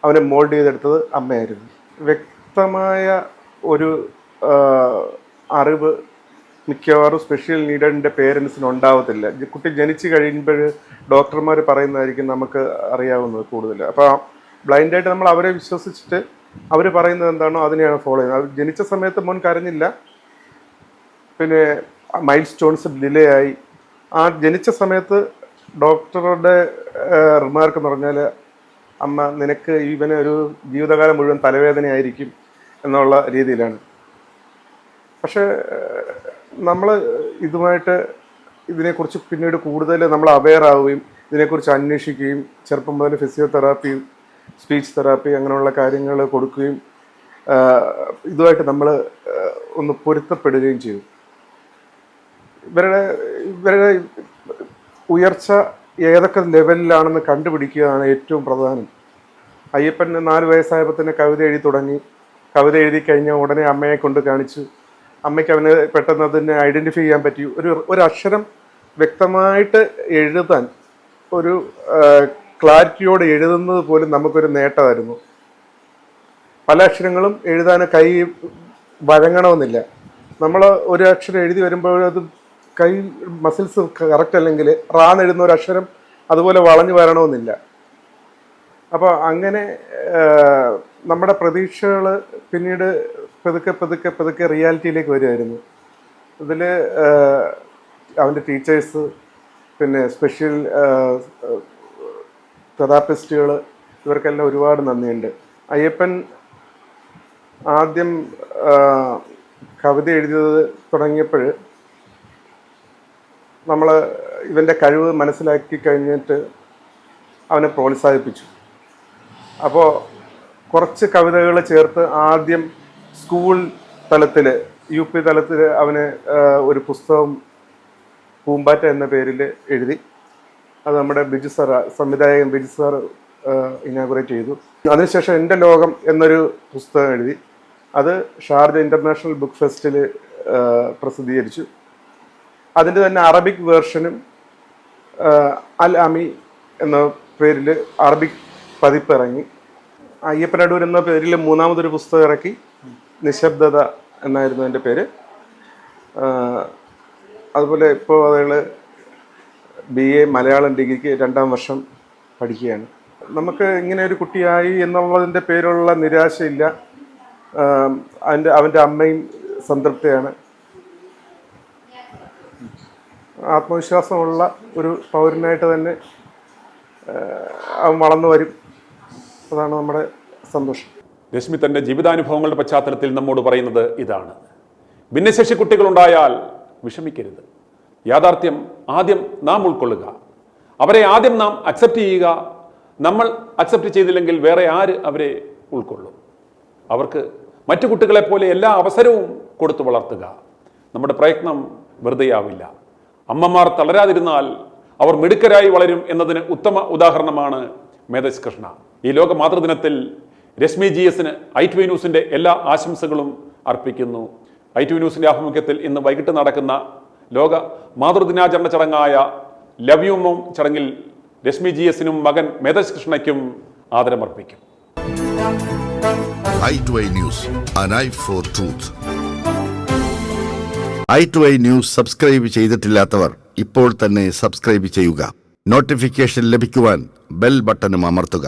അവനെ മോൾഡ് ചെയ്തെടുത്തത് അമ്മയായിരുന്നു. വ്യക്തമായ ഒരു അറിവ് മിക്കവാറും സ്പെഷ്യൽ നീഡഡിൻ്റെ പേരൻസിന് ഉണ്ടാവത്തില്ല. കുട്ടി ജനിച്ചു കഴിയുമ്പോൾ ഡോക്ടർമാർ പറയുന്നതായിരിക്കും നമുക്ക് അറിയാവുന്നത് കൂടുതൽ. അപ്പോൾ ബ്ലൈൻഡായിട്ട് നമ്മൾ അവരെ വിശ്വസിച്ചിട്ട് അവർ പറയുന്നത് എന്താണോ അതിനെയാണ് ഫോളോ ചെയ്യുന്നത്. അത് ജനിച്ച സമയത്ത് മോൻ കരഞ്ഞില്ല, പിന്നെ മൈൽ സ്റ്റോൺസ് ഡിലേ ആയി. ആ ജനിച്ച സമയത്ത് ഡോക്ടറുടെ റിമാർക്ക് എന്ന് പറഞ്ഞാൽ, അമ്മ നിനക്ക് ഇവന് ഒരു ജീവിതകാലം മുഴുവൻ തലവേദനയായിരിക്കും എന്നുള്ള രീതിയിലാണ്. പക്ഷേ നമ്മൾ ഇതുമായിട്ട് ഇതിനെക്കുറിച്ച് പിന്നീട് കൂടുതൽ നമ്മൾ അവെയർ ആവുകയും ഇതിനെക്കുറിച്ച് അന്വേഷിക്കുകയും ചെറുപ്പം മുതൽ ഫിസിയോതെറാപ്പി, സ്പീച്ച് തെറാപ്പി അങ്ങനെയുള്ള കാര്യങ്ങൾ കൊടുക്കുകയും ഇതുമായിട്ട് നമ്മൾ ഒന്ന് പൊരുത്തപ്പെടുകയും ചെയ്തു. ഇവരുടെ ഉയർച്ച ഏതൊക്കെ ലെവലിലാണെന്ന് കണ്ടുപിടിക്കുകയാണ് ഏറ്റവും പ്രധാനം. അയ്യപ്പൻ 4 വയസ്സായപ്പോൾ തന്നെ കവിത എഴുതി തുടങ്ങി. കവിത എഴുതി കഴിഞ്ഞാൽ ഉടനെ അമ്മയെ കൊണ്ട് കാണിച്ചു. അമ്മയ്ക്ക് അവന് പെട്ടെന്ന് അതിനെ ഐഡൻറ്റിഫൈ ചെയ്യാൻ പറ്റി. ഒരു അക്ഷരം വ്യക്തമായിട്ട് എഴുതാൻ, ഒരു ക്ലാരിറ്റിയോടെ എഴുതുന്നത് പോലും നമുക്കൊരു നേട്ടമായിരുന്നു. പല അക്ഷരങ്ങളും എഴുതാൻ കൈ വഴങ്ങണമെന്നില്ല. നമ്മൾ ഒരു അക്ഷരം എഴുതി വരുമ്പോൾ അത് കൈ മസിൽസ് കറക്റ്റ് അല്ലെങ്കിൽ റാന്നെഴുതുന്ന ഒരു അക്ഷരം അതുപോലെ വളഞ്ഞു വരണമെന്നില്ല. അപ്പോൾ അങ്ങനെ നമ്മുടെ പ്രതീക്ഷകൾ പിന്നീട് പതുക്കെ റിയാലിറ്റിയിലേക്ക് വരുമായിരുന്നു. ഇതിൽ അവൻ്റെ ടീച്ചേഴ്സ്, പിന്നെ സ്പെഷ്യൽ തെറാപ്പിസ്റ്റുകൾ, ഇവർക്കെല്ലാം ഒരുപാട് നന്ദിയുണ്ട്. അയ്യപ്പൻ ആദ്യം കവിത എഴുതിയത് തുടങ്ങിയപ്പോൾ നമ്മൾ ഇവൻ്റെ കഴിവ് മനസ്സിലാക്കി കഴിഞ്ഞിട്ട് അവനെ പ്രോത്സാഹിപ്പിച്ചു. അപ്പോൾ കുറച്ച് കവിതകൾ ചേർത്ത് ആദ്യം സ്കൂൾ തലത്തിൽ, UP തലത്തിൽ അവന് ഒരു പുസ്തകം പൂമ്പാറ്റ എന്ന പേരിൽ എഴുതി. അത് നമ്മുടെ ബിജു സാർ, സംവിധായകൻ ബിജു സാർ ഇനാഗുറേറ്റ് ചെയ്തു. അതിനുശേഷം എൻ്റെ ലോകം എന്നൊരു പുസ്തകം എഴുതി. അത് ഷാർജ ഇൻ്റർനാഷണൽ ബുക്ക് ഫെസ്റ്റിൽ പ്രസിദ്ധീകരിച്ചു. അതിൻ്റെ തന്നെ അറബിക് വേർഷനും അൽ അമി എന്ന പേരിൽ അറബിക് പതിപ്പ് ഇറങ്ങി. അയ്യപ്പനടൂർ എന്ന പേരിൽ 3ാമതൊരു പുസ്തകം ഇറക്കി. നിശബ്ദത എന്നായിരുന്നു എൻ്റെ പേര്. അതുപോലെ ഇപ്പോൾ അയാൾ BA മലയാളം ഡിഗ്രിക്ക് 2ാം വർഷം പഠിക്കുകയാണ്. നമുക്ക് ഇങ്ങനെ ഒരു കുട്ടിയായി എന്നുള്ളതിൻ്റെ പേരുള്ള നിരാശയില്ല. അവൻ്റെ അമ്മയും സംതൃപ്തയാണ്. ആത്മവിശ്വാസമുള്ള ഒരു പൗരനായിട്ട് തന്നെ അവൻ വളർന്നു വരും. അതാണ് നമ്മുടെ സന്തോഷം. രശ്മി തൻ്റെ ജീവിതാനുഭവങ്ങളുടെ പശ്ചാത്തലത്തിൽ നമ്മോട് പറയുന്നത് ഇതാണ്: ഭിന്നശേഷി കുട്ടികളുണ്ടായാൽ വിഷമിക്കരുത്. യാഥാർത്ഥ്യം ആദ്യം നാം ഉൾക്കൊള്ളുക, അവരെ ആദ്യം നാം അക്സെപ്റ്റ് ചെയ്യുക. നമ്മൾ അക്സെപ്റ്റ് ചെയ്തില്ലെങ്കിൽ വേറെ ആര് അവരെ ഉൾക്കൊള്ളും? അവർക്ക് മറ്റു കുട്ടികളെ പോലെ എല്ലാ അവസരവും കൊടുത്തു വളർത്തുക. നമ്മുടെ പ്രയത്നം വെറുതെയാവില്ല. അമ്മമാർ തളരാതിരുന്നാൽ അവർ മിടുക്കരായി വളരും എന്നതിന് ഉത്തമ ഉദാഹരണമാണ് മേധസ് കൃഷ്ണ. ഈ ലോക മാതൃദിനത്തിൽ രശ്മി GS-ന് i2v ന്യൂസിൻ്റെ എല്ലാ ആശംസകളും അർപ്പിക്കുന്നു. i2v ന്യൂസിൻ്റെ ആഭിമുഖ്യത്തിൽ ഇന്ന് വൈകിട്ട് നടക്കുന്ന ലോക മാതൃദിനാചരണ ചടങ്ങായ ലവ് യു മോം ചടങ്ങിൽ രശ്മി GS-നും മകൻ മേധസ് കൃഷ്ണയ്ക്കും ആദരമർപ്പിക്കും. i2i News, an eye for truth. i2i news subscribe ചെയ്തിട്ടില്ലാത്തവർ ഇപ്പോൾ തന്നെ സബ്സ്ക്രൈബ് ചെയ്യുക. നോട്ടിഫിക്കേഷൻ ലഭിക്കുവാൻ ബെൽ ബട്ടണും അമർത്തുക.